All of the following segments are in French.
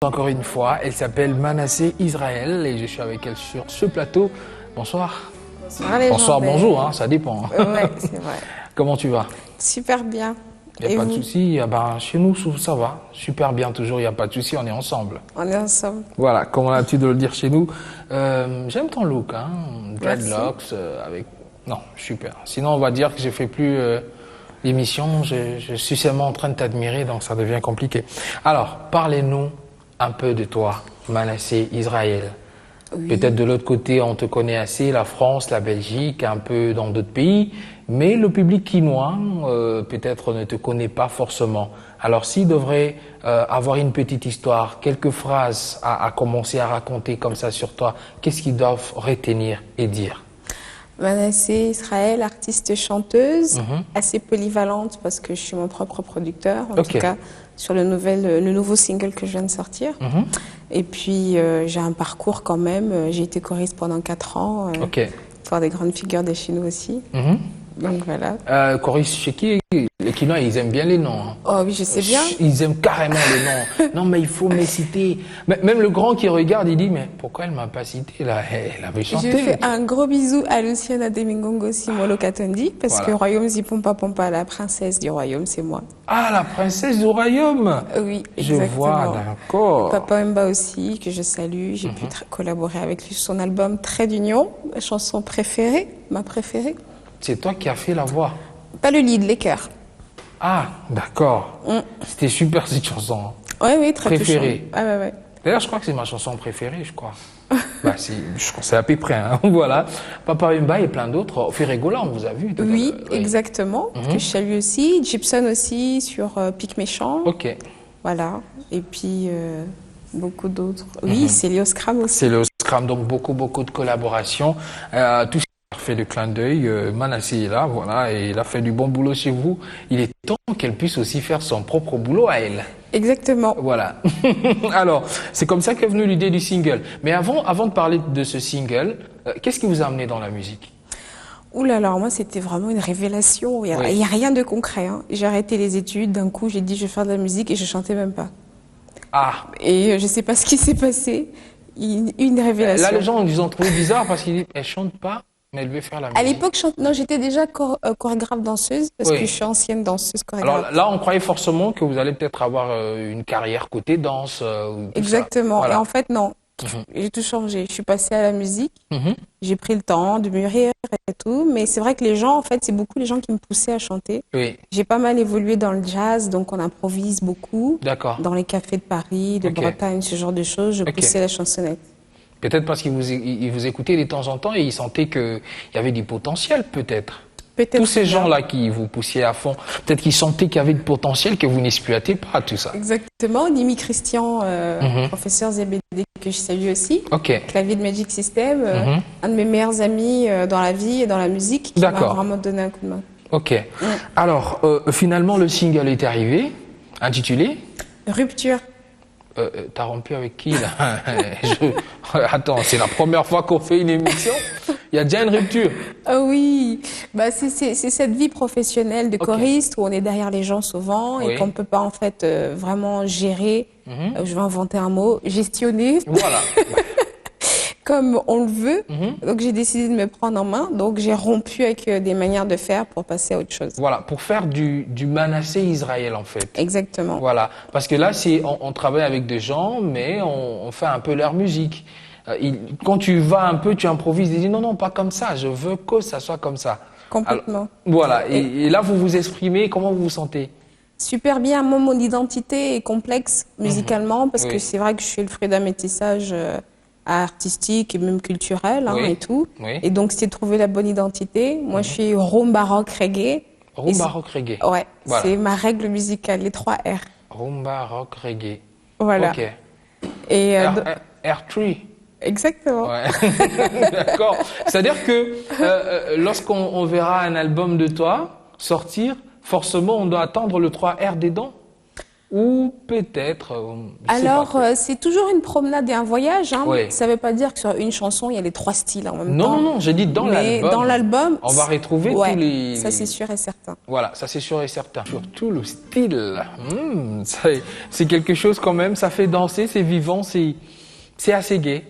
Encore une fois, elle s'appelle Manasseh Israël et je suis avec elle sur ce plateau. Bonsoir. Bonsoir les Bonsoir, gens. bonjour, hein, ça dépend. Ouais, c'est vrai. Comment tu vas? Super bien. Il n'y a pas de souci. Ah ben, chez nous, ça va. Super bien toujours, il n'y a pas de souci, on est ensemble. On est ensemble. Voilà, comme on a l'habitude de le dire chez nous. J'aime ton look, hein. Dreadlocks avec... Non, super. Sinon, on va dire que je fais plus l'émission. Je suis seulement en train de t'admirer, donc ça devient compliqué. Alors, parlez-nous un peu de toi, Manasseh Israël. Oui. Peut-être de l'autre côté, on te connaît assez, la France, la Belgique, un peu dans d'autres pays, mais le public quinois, peut-être ne te connaît pas forcément. Alors, s'il devrait avoir une petite histoire, quelques phrases à commencer à raconter comme ça sur toi, qu'est-ce qu'ils doivent retenir et dire? Manasseh Israël, artiste chanteuse, assez polyvalente parce que je suis mon propre producteur, en tout cas sur le nouveau single que je viens de sortir. Et puis j'ai un parcours quand même, j'ai été choriste pendant 4 ans, pour des grandes figures de chez nous aussi. Donc voilà. Choriste chez qui? Les Quinois, ils aiment bien les noms. Hein. Oh oui, je sais bien. Ils aiment carrément les noms. Non, mais il faut me citer. Même le grand qui regarde, il dit, mais pourquoi elle m'a pas cité là? Elle avait chanté. Je fais un gros bisou à Luciana Demingongo Simolo Katondi, parce que Royaume Zipompa Pompa, la princesse du royaume, c'est moi. Ah, la princesse du royaume. Oui, je exactement. vois, d'accord. Papa Mba aussi, que je salue. J'ai pu collaborer avec lui sur son album Trait d'Union, ma chanson préférée, ma préférée. C'est toi qui as fait la voix? Pas le lead, les chœurs. Ah, d'accord. C'était super cette chanson. Oui, très préférée. Ouais. D'ailleurs, je crois que c'est ma chanson préférée, je crois. C'est à peu près, hein. Voilà. Papa Mba et plein d'autres. Ferregola, on vous a vu. Oui, exactement. Que je salue aussi. Gibson aussi sur Pic Méchant. Ok. Voilà. Et puis beaucoup d'autres. Oui, Célio Scram aussi. Célio Scram, donc beaucoup de collaborations. Tout fait le clin d'œil, Manasseh est là, voilà, et il a fait du bon boulot chez vous. Il est temps qu'elle puisse aussi faire son propre boulot à elle. Exactement. Voilà. Alors, c'est comme ça qu'est venue l'idée du single. Mais avant de parler de ce single, qu'est-ce qui vous a amené dans la musique? Ouh là là, moi c'était vraiment une révélation. Il n'y a rien de concret. Hein. J'ai arrêté les études, d'un coup j'ai dit je vais faire de la musique et je chantais même pas. Ah. Et je sais pas ce qui s'est passé. Une révélation. Là, les gens ils ont trouvé bizarre parce qu'ils disent elle chante pas. Mais elle veut faire la musique. À l'époque, non, j'étais déjà chorégraphe danseuse parce que je suis ancienne danseuse chorégraphe. Alors là, on croyait forcément que vous allez peut-être avoir une carrière côté danse. Exactement. Voilà. Et en fait, non. J'ai tout changé. Je suis passée à la musique. J'ai pris le temps de mûrir et tout. Mais c'est vrai que les gens, en fait, c'est beaucoup les gens qui me poussaient à chanter. Oui. J'ai pas mal évolué dans le jazz, donc on improvise beaucoup. D'accord. Dans les cafés de Paris, de Bretagne, ce genre de choses. Je poussais la chansonnette. Peut-être parce qu'ils vous écoutaient de temps en temps et ils sentaient qu'il y avait du potentiel, peut-être. Tous ces gens-là qui vous poussiez à fond, peut-être qu'ils sentaient qu'il y avait du potentiel que vous n'exploitez pas, tout ça. Exactement. Nimi Christian, professeur ZBD que je salue aussi. Clavier de Magic System, un de mes meilleurs amis dans la vie et dans la musique qui m'a vraiment donné un coup de main. Ok. Alors, finalement, le single est arrivé, intitulé Rupture. T'as rompu avec qui là? Attends, c'est la première fois qu'on fait une émission. Il y a déjà une rupture. Oui, bah c'est cette vie professionnelle de choriste où on est derrière les gens souvent et qu'on ne peut pas en fait vraiment gérer. Je vais inventer un mot, gestionner. Voilà. Comme on le veut. Donc j'ai décidé de me prendre en main. Donc j'ai rompu avec des manières de faire pour passer à autre chose. Voilà, pour faire du Manasseh Israël en fait. Exactement. Voilà, parce que là, on travaille avec des gens, mais on fait un peu leur musique. Quand tu vas un peu, tu improvises, tu dis non, pas comme ça, je veux que ça soit comme ça. Complètement. Alors, voilà, et là, vous vous exprimez, comment vous vous sentez? Super bien. Moi, mon identité est complexe musicalement parce que c'est vrai que je suis le fruit d'un métissage artistique et même culturel et tout. Et donc, c'est de trouver la bonne identité. Moi, je suis rumba rock reggae. Rumba rock reggae. Ouais, voilà. C'est ma règle musicale, les 3 R. Rumba rock reggae. Voilà. Ok. Et R3. Exactement. Ouais. D'accord. C'est-à-dire que lorsqu'on verra un album de toi sortir, forcément, on doit attendre le 3R des dents. ou peut-être... Alors, c'est toujours une promenade et un voyage. Hein. Oui. Ça ne veut pas dire que sur une chanson, il y a les 3 styles en même Non, temps. non, non, j'ai dit dans Mais l'album. dans l'album, on va retrouver ouais, tous les... ça c'est sûr et certain. Voilà, ça c'est sûr et certain. Surtout le style. C'est quelque chose quand même, ça fait danser, c'est vivant, c'est assez gai.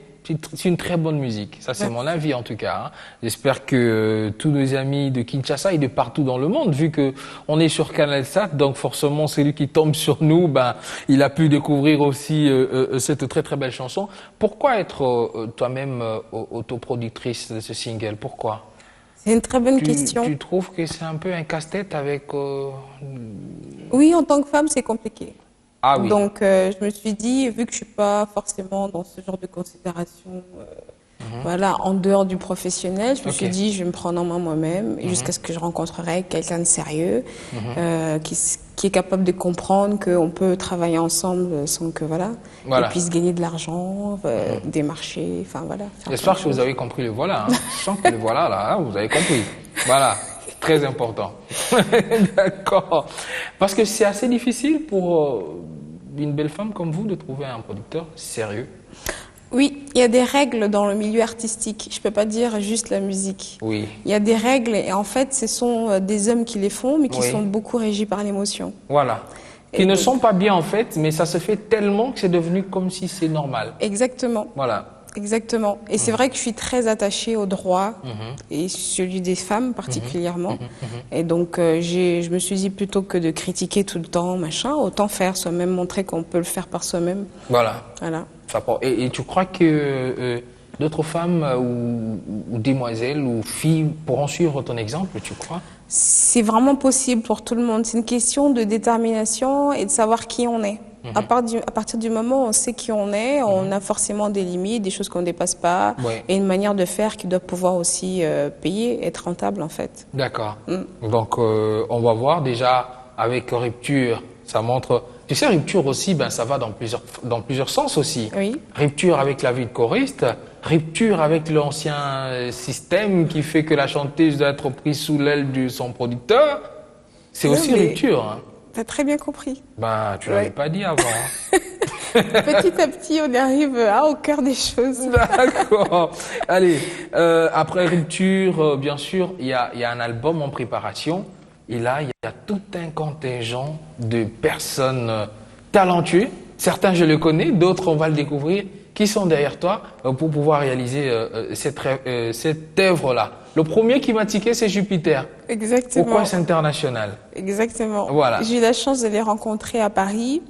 C'est une très bonne musique. Ça, c'est mon avis en tout cas. Hein. J'espère que tous nos amis de Kinshasa et de partout dans le monde, vu que on est sur CanalSat, donc forcément celui qui tombe sur nous, ben, il a pu découvrir aussi cette très très belle chanson. Pourquoi être toi-même autoproductrice de ce single? Pourquoi? C'est une très bonne question. Tu trouves que c'est un peu un casse-tête avec... Oui, en tant que femme, c'est compliqué. Ah oui. Donc, je me suis dit, vu que je suis pas forcément dans ce genre de considération, voilà, en dehors du professionnel, je me suis dit, je vais me prendre en main moi-même, jusqu'à ce que je rencontrerai quelqu'un de sérieux, qui est capable de comprendre qu'on peut travailler ensemble sans que, voilà, et puis se gagner de l'argent, des marchés, enfin voilà. J'espère que vous avez compris le voilà. Hein. Je sens que le voilà là, hein, vous avez compris. Voilà. Très important. D'accord. Parce que c'est assez difficile pour une belle femme comme vous de trouver un producteur sérieux. Oui, il y a des règles dans le milieu artistique. Je peux pas dire juste la musique. Oui. Il y a des règles et en fait, ce sont des hommes qui les font, mais qui sont beaucoup régis par l'émotion. Voilà. Qui ne sont pas bien en fait, mais ça se fait tellement que c'est devenu comme si c'est normal. Exactement. Voilà. Exactement. Et c'est vrai que je suis très attachée au droit et celui des femmes particulièrement. Et donc, je me suis dit plutôt que de critiquer tout le temps, machin, autant faire soi-même, montrer qu'on peut le faire par soi-même. Voilà. Voilà. Et tu crois que d'autres femmes ou demoiselles ou filles pourront suivre ton exemple, tu crois? C'est vraiment possible pour tout le monde. C'est une question de détermination et de savoir qui on est. À partir du moment où on sait qui on est, on a forcément des limites, des choses qu'on ne dépasse pas, et une manière de faire qui doit pouvoir aussi payer, être rentable en fait. D'accord. Donc on va voir déjà avec Rupture, ça montre... Tu sais, Rupture aussi, ben, ça va dans plusieurs sens aussi. Oui. Rupture avec la vie de choriste, rupture avec l'ancien système qui fait que la chanteuse doit être prise sous l'aile de son producteur. C'est aussi rupture. Hein. T'as très bien compris. Ben, tu l'avais pas dit avant. Hein. Petit à petit, on arrive au cœur des choses. D'accord. Allez, après Rupture, bien sûr, il y a un album en préparation. Et là, il y a tout un contingent de personnes talentueuses. Certains, je les connais, d'autres, on va le découvrir, qui sont derrière toi pour pouvoir réaliser cette œuvre-là. Le premier qui m'a tiqué, c'est Jupiter. Exactement. Pourquoi c'est international? Exactement. Voilà. J'ai eu la chance de les rencontrer à Paris.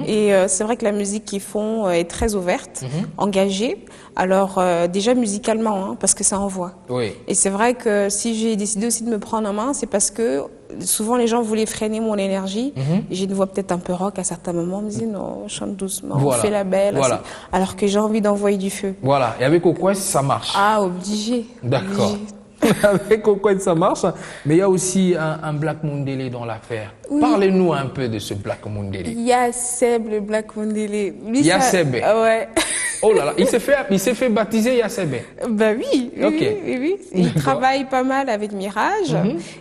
Et c'est vrai que la musique qu'ils font est très ouverte, engagée. Alors, déjà musicalement, hein, parce que ça envoie. Oui. Et c'est vrai que si j'ai décidé aussi de me prendre en main, c'est parce que souvent les gens voulaient freiner mon énergie. J'ai une voix peut-être un peu rock à certains moments. On me disait non, chante doucement, fais la belle. Voilà. Alors que j'ai envie d'envoyer du feu. Voilà. Et avec Okwes, ça marche. Ah, obligé. D'accord. Avec Okwes, ça marche. Mais il y a aussi un Black Mundele dans l'affaire. Oui. Parlez-nous un peu de ce Black Mundele. Yaseb, le Black Mundele. Yaseb. Ouais. Oh là là, il s'est fait baptiser Yaseb. Bah oui, okay. oui. Il travaille pas mal avec Mirage.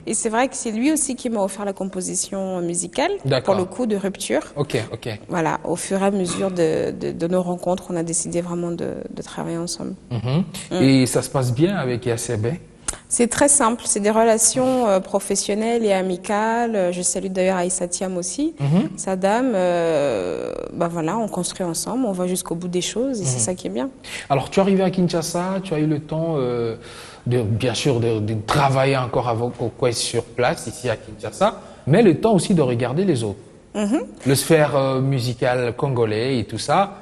Et c'est vrai que c'est lui aussi qui m'a offert la composition musicale, pour le coup, de Rupture. Ok. Voilà, au fur et à mesure de nos rencontres, on a décidé vraiment de travailler ensemble. Et ça se passe bien avec Yaseb? C'est très simple, c'est des relations professionnelles et amicales. Je salue d'ailleurs Aïssa Thiam aussi, sa dame. Bah voilà, on construit ensemble, on va jusqu'au bout des choses et c'est ça qui est bien. Alors, tu es arrivé à Kinshasa, tu as eu le temps bien sûr de travailler encore avec Okwes sur place, ici à Kinshasa, mais le temps aussi de regarder les autres. Le sphère musical congolais et tout ça.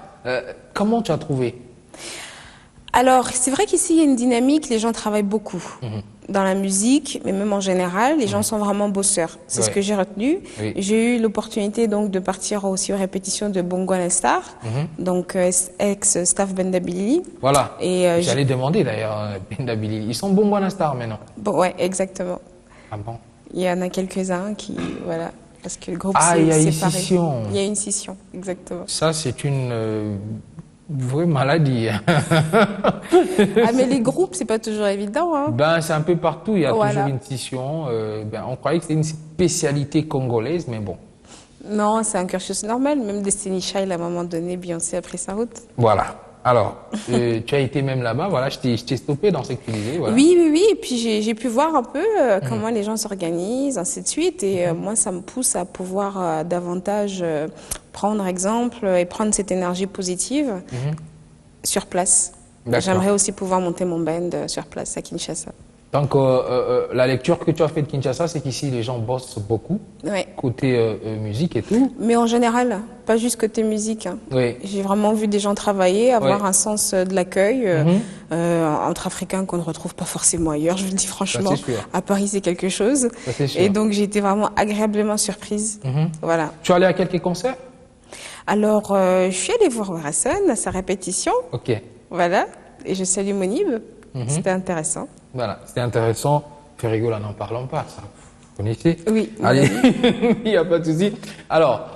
Comment tu as trouvé? Alors, c'est vrai qu'ici, il y a une dynamique, les gens travaillent beaucoup dans la musique, mais même en général, les gens sont vraiment bosseurs. C'est ce que j'ai retenu. Oui. J'ai eu l'opportunité donc de partir aussi aux répétitions de Bongo Star, donc ex-staff Benda Bilili. Voilà, j'allais demander d'ailleurs, Benda Bilili. Ils sont Bongo Star maintenant? Bon, ouais, exactement. Ah bon? Il y en a quelques-uns qui, voilà, parce que le groupe il y a une séparé. scission. Il y a une scission, exactement. Ça, c'est une... vraie maladie. Mais les groupes, c'est pas toujours évident. Hein. Ben, c'est un peu partout, il y a toujours une scission. On croyait que c'était une spécialité congolaise, mais bon. Non, c'est un cursus normal. Même Destiny Child, à un moment donné, Beyoncé a pris sa route. Voilà. Alors, tu as été même là-bas, voilà, je t'ai stoppé dans ce que tu disais, voilà. Oui, oui, oui. Et puis j'ai pu voir un peu comment les gens s'organisent, ainsi de suite. Et moi, ça me pousse à pouvoir davantage prendre exemple et prendre cette énergie positive sur place. D'accord. J'aimerais aussi pouvoir monter mon band sur place à Kinshasa. Donc, la lecture que tu as faite de Kinshasa, c'est qu'ici, les gens bossent beaucoup, Ouais. côté musique et tout. Mais en général, pas juste côté musique. Hein. Oui. J'ai vraiment vu des gens travailler, avoir Ouais. un sens de l'accueil entre Africains qu'on ne retrouve pas forcément ailleurs, je vous le dis franchement. Ça, c'est sûr. À Paris, c'est quelque chose. Ça, c'est sûr. Et donc, j'ai été vraiment agréablement surprise. Voilà. Tu es allé à quelques concerts? Alors, je suis allée voir Warason à sa répétition. Ok. Voilà. Et je salue Monib. C'était intéressant. Voilà, c'était intéressant. Ferrigo, là, n'en parlons pas, ça. Vous connaissez? Oui. Allez, il n'y a pas de souci. Alors,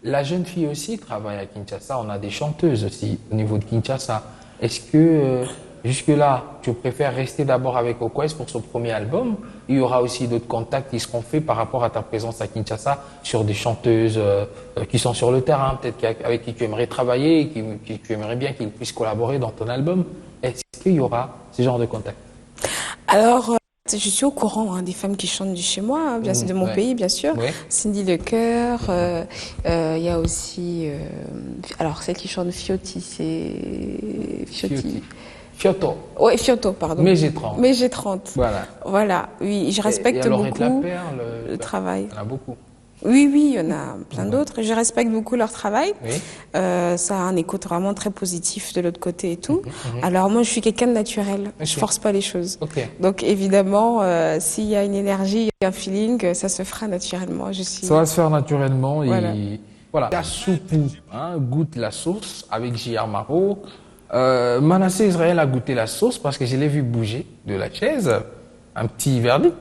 la jeune fille aussi travaille à Kinshasa. On a des chanteuses aussi au niveau de Kinshasa. Est-ce que jusque-là, tu préfères rester d'abord avec Okwes pour son premier album? Il y aura aussi d'autres contacts qui seront faits par rapport à ta présence à Kinshasa sur des chanteuses qui sont sur le terrain, peut-être avec qui tu aimerais travailler, qui tu aimerais bien qu'ils puissent collaborer dans ton album. Est-ce qu'il y aura ce genre de contact? Alors, je suis au courant des femmes qui chantent du chez moi, bien sûr, de mon pays, bien sûr. Ouais. Cindy Lecoeur, il y a aussi... alors, celle qui chante Fiotti, c'est... Fiotti. Fiotto. Oui, Fiotto, pardon. Mais j'ai 30. Mais j'ai 30. Voilà. Voilà, oui, je respecte et beaucoup Laperle, le travail. Il y en a beaucoup. Oui, oui, il y en a plein d'autres. Je respecte beaucoup leur travail. Oui. Ça a un écho vraiment très positif de l'autre côté et tout. Alors moi, je suis quelqu'un de naturel. Ok. Je force pas les choses. Ok. Donc évidemment, s'il y a une énergie, un feeling, ça se fera naturellement. Je suis... Ça va se faire naturellement. Voilà. Voilà. La soupe, goûte la sauce avec J.R. Maro. Manasseh Israël a goûté la sauce parce que je l'ai vu bouger de la chaise. Un petit verdict.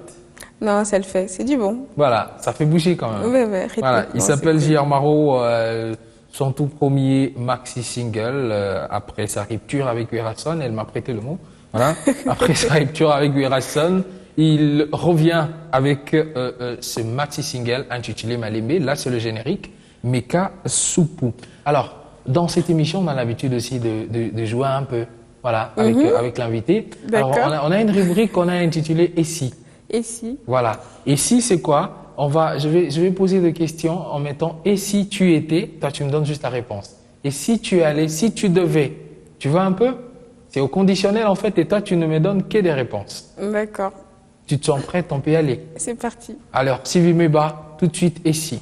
Non, ça le fait. C'est du bon. Voilà, ça fait bouger quand même. Ouais, ouais, Voilà, rythmiquement, il s'appelle c'est cool. J.R. Maro, son tout premier maxi single après sa rupture avec Werason. Elle m'a prêté le mot. Voilà, après sa rupture avec Werason, il revient avec ce maxi single intitulé Malembe. Là, c'est le générique. Meka Soupou. Alors, dans cette émission, on a l'habitude aussi de jouer un peu, voilà, avec l'invité. Alors, D'accord. on a une rubrique qu'on a intitulée Et si. Et si? Voilà. Et si, c'est quoi? Je vais poser des questions en mettant et si tu étais, toi tu me donnes juste la réponse. Et si tu allais, si tu devais, tu vois un peu? C'est au conditionnel en fait et toi tu ne me donnes que des réponses. D'accord. Tu te sens prête, on peut y aller. C'est parti. Alors, Sylvie Meba, tout de suite et si.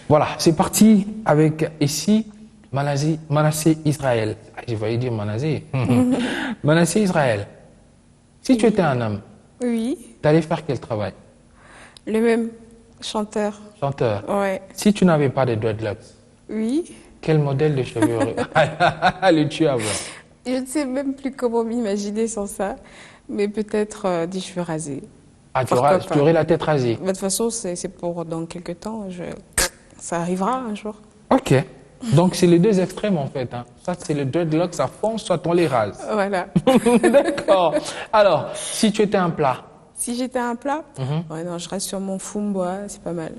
Voilà, c'est parti avec et si. Manasseh Israël. Ah, j'ai failli dire Manasseh. Manasseh Israël. Si tu étais un homme, Oui. tu allais faire quel travail? Le même chanteur. Chanteur. Ouais. Si tu n'avais pas de dreadlocks, Oui. quel modèle de cheveux allais-tu avoir? Je ne sais même plus comment m'imaginer sans ça, mais peut-être des cheveux rasés. Ah, Pourquoi tu pas. aurais la tête rasée. De toute façon, c'est pour dans quelques temps. Ça arrivera un jour. Ok. Donc, c'est les deux extrêmes en fait. Hein. Soit c'est le dreadlock, ça fonce, soit on les rase. Voilà. D'accord. Alors, si tu étais un plat. Si j'étais un plat, ouais, non, je reste sur mon fumboa, c'est pas mal.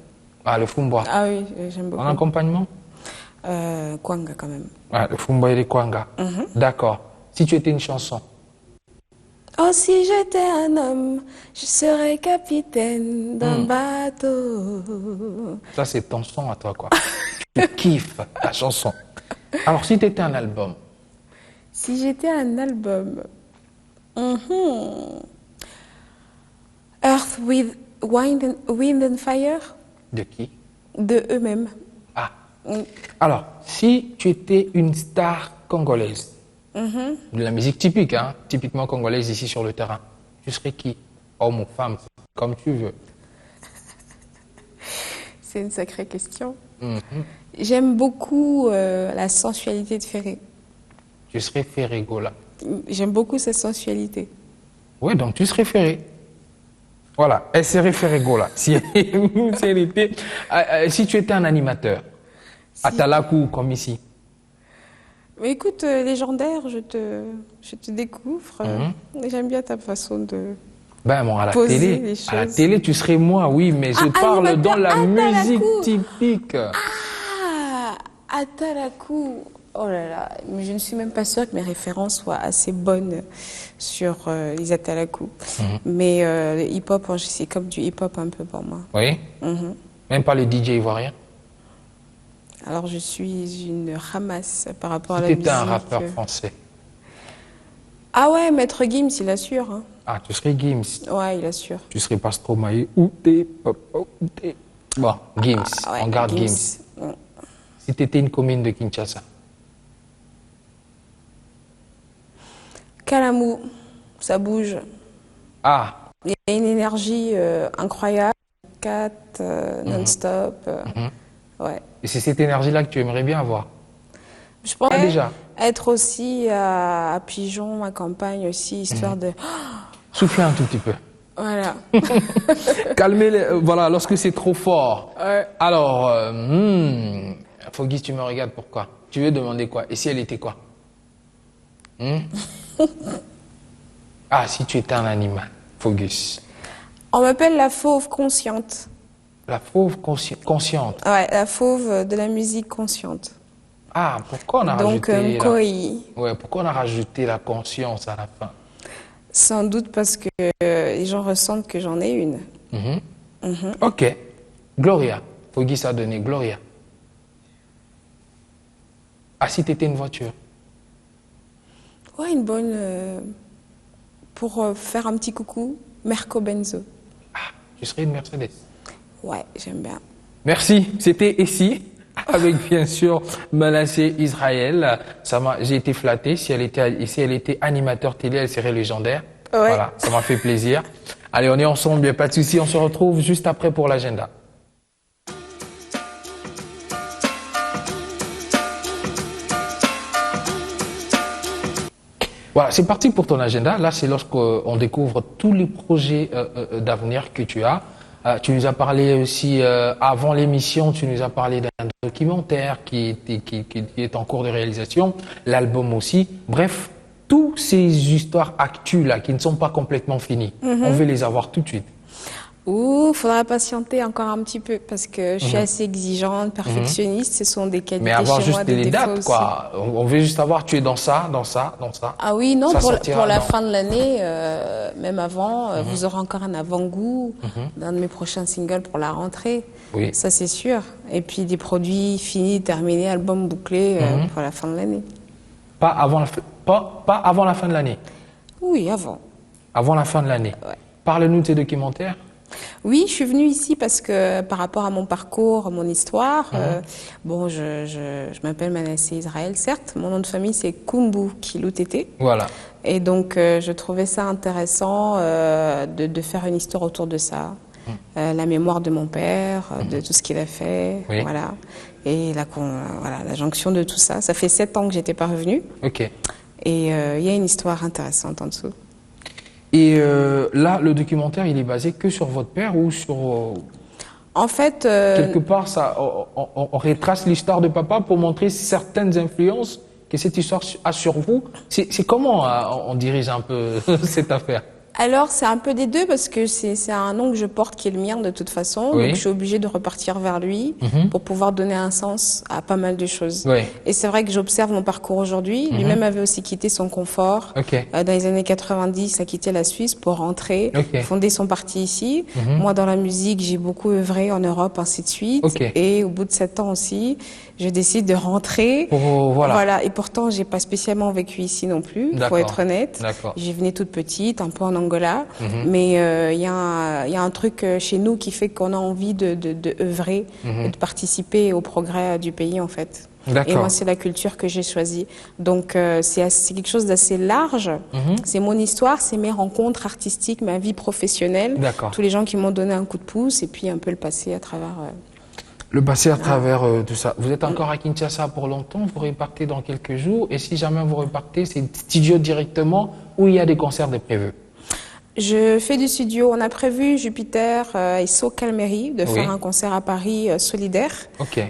Ah, le fumboa. Ah oui, j'aime beaucoup. En accompagnement? Kwanga quand même. Ah, le fumboa et les kwanga. D'accord. Si tu étais une chanson. Oh, si j'étais un homme, je serais capitaine d'un bateau. Ça, c'est ton son à toi, quoi. Tu kiffes ta chanson. Alors, si tu étais un album, Si j'étais un album, Earth with Wind and Fire, de qui? de eux-mêmes. Ah. Alors, si tu étais une star congolaise, de la musique typique, hein, typiquement congolaise ici sur le terrain, tu serais qui? Homme ou femme, comme tu veux. C'est une sacrée question. J'aime beaucoup la sensualité de Ferré. Tu serais Ferrego, là. J'aime beaucoup sa sensualité. Oui, donc tu serais Ferré. Voilà, elle serait Ferrego, là. Si elle était... si tu étais un animateur, à Talakou, comme ici. Mais écoute, légendaire, je te découvre. J'aime bien ta façon de Ben bon, poser les à la choses. télé, tu serais moi, oui, mais je parle dans la musique typique. Ah, Atalakou. Oh là là, mais je ne suis même pas sûre que mes références soient assez bonnes sur les Atalakou. Mais le hip-hop, c'est comme du hip-hop un peu pour moi. Oui. Même pas le DJ ivoirien. Alors je suis une ramasse par rapport à Si la tu musique. étais un rappeur français. Ah ouais, Maître Gims, il assure. Hein. Ah, tu serais Gims. Ouais, il assure. Tu serais pas Stromae. Ou t'es, papa, ou t'es. Bon, Gims, Ah ouais, on garde Gims. Si tu étais une commune de Kinshasa. Kalamou, ça bouge. Ah, Il y a une énergie incroyable. 4 non-stop. Ouais. et c'est cette énergie-là que tu aimerais bien avoir. Je pourrais déjà. être aussi à Pigeon, à Campagne aussi, histoire de... Souffler un tout petit peu. Voilà. Calmer les, voilà, lorsque c'est trop fort. Ouais. Alors, Fogis, tu me regardes pourquoi? Tu veux demander quoi? Et si elle était quoi? Ah, si tu étais un animal, Fogis. On m'appelle la fauve consciente. La fauve consciente. Ouais, la fauve de la musique consciente. Ah, pourquoi on a Donc, rajouté Mkoi. pourquoi on a rajouté la conscience à la fin? Sans doute parce que les gens ressentent que j'en ai une. Ok. Gloria. Fogis a donné Gloria. Ah, si tu étais une voiture? Ouais, une bonne... pour faire un petit coucou, Merco Benzo. Ah, tu serais une Mercedes. Ouais, j'aime bien. Merci. C'était ici, avec bien sûr Manasseh Israël. J'ai été flatté. Si elle était animateur télé, elle serait légendaire. Ouais. Voilà, ça m'a fait plaisir. Allez, on est ensemble, bien pas de souci. On se retrouve juste après pour l'agenda. Voilà, c'est parti pour ton agenda. Là, c'est lorsqu'on découvre tous les projets d'avenir que tu as. Tu nous as parlé aussi, avant l'émission, tu nous as parlé d'un documentaire qui est en cours de réalisation, l'album aussi. Bref, toutes ces histoires actuelles là, qui ne sont pas complètement finies, on veut les avoir tout de suite. Faudra patienter encore un petit peu parce que je suis assez exigeante, perfectionniste. Ce sont des qualités Mais avoir chez juste moi, des les défauts dates, aussi. quoi. On veut juste savoir, tu es dans ça, dans ça, dans ça. Ah oui, non, Ça pour sortira la dans- fin de l'année, même avant, vous aurez encore un avant-goût d'un de mes prochains singles pour la rentrée. Oui. Ça, c'est sûr. Et puis des produits finis, terminés, albums bouclés pour la fin de l'année. Pas avant pas avant la fin de l'année. Oui, avant. Avant la fin de l'année. Ouais. Parle-nous de tes documentaires. Oui, je suis venue ici parce que par rapport à mon parcours, mon histoire, bon, je m'appelle Manasseh Israël, certes. Mon nom de famille, c'est Kumbu Kilutete. Voilà. Et donc, je trouvais ça intéressant de faire une histoire autour de ça. La mémoire de mon père, de tout ce qu'il a fait, Oui. voilà. Et voilà, la jonction de tout ça. Ça fait 7 ans que j'étais pas revenue. Ok. Et il y a une histoire intéressante en dessous. Et là, le documentaire, il est basé que sur votre père ou sur... En fait, quelque part, ça, on retrace l'histoire de papa pour montrer certaines influences que cette histoire a sur vous. C'est comment on dirige un peu cette affaire? alors c'est un peu des deux parce que c'est un nom que je porte qui est le mien de toute façon. Oui. Donc je suis obligée de repartir vers lui pour pouvoir donner un sens à pas mal de choses. Oui. Et c'est vrai que j'observe mon parcours aujourd'hui. Lui-même avait aussi quitté son confort. Ok. Dans les années 90, a quitté la Suisse pour rentrer, Ok. fonder son parti ici. Moi, dans la musique, j'ai beaucoup œuvré en Europe, ainsi de suite. Ok. Et au bout de 7 ans aussi, je décide de rentrer. Voilà. Et pourtant, j'ai pas spécialement vécu ici non plus, faut D'accord. être honnête. D'accord. J'y venais toute petite, un peu en Angola. Mais il y a un truc chez nous qui fait qu'on a envie de œuvrer, et de participer au progrès du pays, en fait. D'accord. Et moi, c'est la culture que j'ai choisie. Donc, c'est quelque chose d'assez large. C'est mon histoire, c'est mes rencontres artistiques, ma vie professionnelle. D'accord. Tous les gens qui m'ont donné un coup de pouce et puis un peu le passé à travers... Le passé à travers tout ça. Vous êtes encore à Kinshasa pour longtemps, vous repartez dans quelques jours. Et si jamais vous repartez, c'est studio directement ou il y a des concerts de prévus? Je fais du studio. On a prévu, Jupiter et So Calmery, de faire un concert à Paris solidaire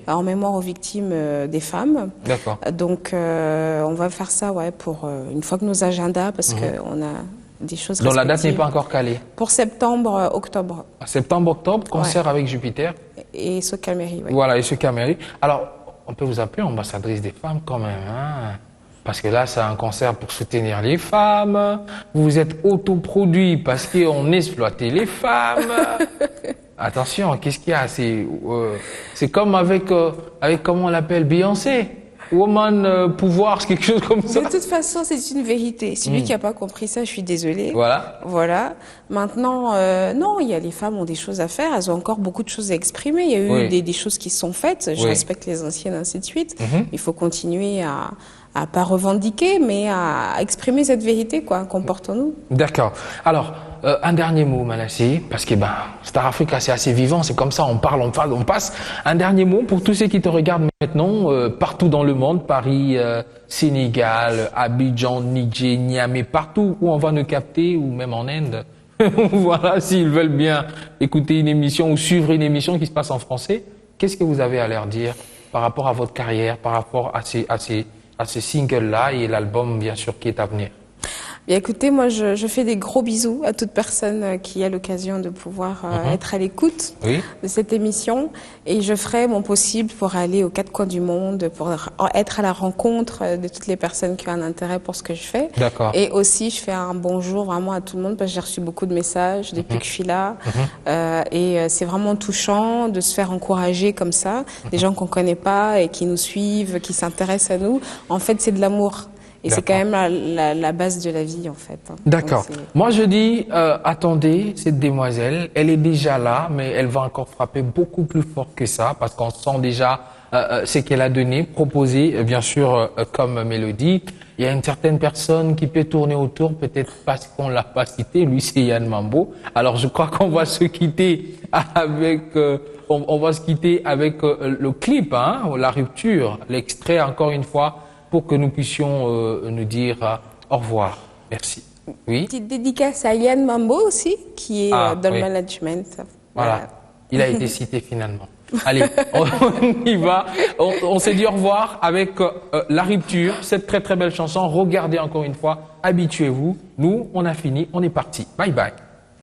en mémoire aux victimes des femmes. D'accord. Donc, on va faire ça pour une fois que nos agendas, parce qu'on a des choses Donc la date n'est pas encore calée. Pour septembre, octobre. Septembre, octobre, concert avec Jupiter. Et So Calmery, Voilà, et So Calmery. Alors, on peut vous appeler ambassadrice des femmes quand même, hein? Parce que là, c'est un concert pour soutenir les femmes. Vous êtes autoproduit parce qu'on exploitait les femmes. Attention, qu'est-ce qu'il y a? C'est comme avec comment on l'appelle, Beyoncé. Woman pouvoir, c'est quelque chose comme ça. De toute façon, c'est une vérité. Celui qui n'a pas compris ça, je suis désolée. Voilà. Maintenant, non, il y a les femmes ont des choses à faire. Elles ont encore beaucoup de choses à exprimer. Il y a eu des choses qui sont faites. Je respecte les anciennes, ainsi de suite. Il faut continuer à pas revendiquer, mais à exprimer cette vérité, quoi. Comportons-nous. D'accord. Alors, un dernier mot, Manassi, parce que Star Africa, c'est assez vivant, c'est comme ça, on parle, on passe. Un dernier mot pour tous ceux qui te regardent maintenant, partout dans le monde, Paris, Sénégal, Abidjan, Niger, Niamey, partout où on va nous capter, ou même en Inde. Voilà, s'ils veulent bien écouter une émission ou suivre une émission qui se passe en français, qu'est-ce que vous avez à leur dire par rapport à votre carrière, par rapport à ce single-là et l'album, bien sûr, qui est à venir? Bien, écoutez, moi, je fais des gros bisous à toute personne qui a l'occasion de pouvoir être à l'écoute de cette émission. Et je ferai mon possible pour aller aux quatre coins du monde, pour être à la rencontre de toutes les personnes qui ont un intérêt pour ce que je fais. D'accord. Et aussi, je fais un bonjour vraiment à tout le monde parce que j'ai reçu beaucoup de messages depuis que je suis là. Et c'est vraiment touchant de se faire encourager comme ça. Des gens qu'on connaît pas et qui nous suivent, qui s'intéressent à nous. En fait, c'est de l'amour. Et c'est quand même la base de la vie, en fait. D'accord. Moi, je dis, attendez, cette demoiselle, elle est déjà là, mais elle va encore frapper beaucoup plus fort que ça, parce qu'on sent déjà ce qu'elle a donné, proposé, bien sûr, comme mélodie. Il y a une certaine personne qui peut tourner autour, peut-être parce qu'on l'a pas cité, lui, c'est Yann Mambo. Alors, je crois qu'on va se quitter avec... on va se quitter avec le clip, hein, la rupture, l'extrait, encore une fois, pour que nous puissions nous dire au revoir. Merci. Oui. Petite dédicace à Yann Mambo aussi, qui est dans le management. Voilà. Il a été cité finalement. Allez, on y va. On s'est dit au revoir avec la rupture, cette très très belle chanson. Regardez encore une fois, habituez-vous. Nous, on a fini, on est parti. Bye bye.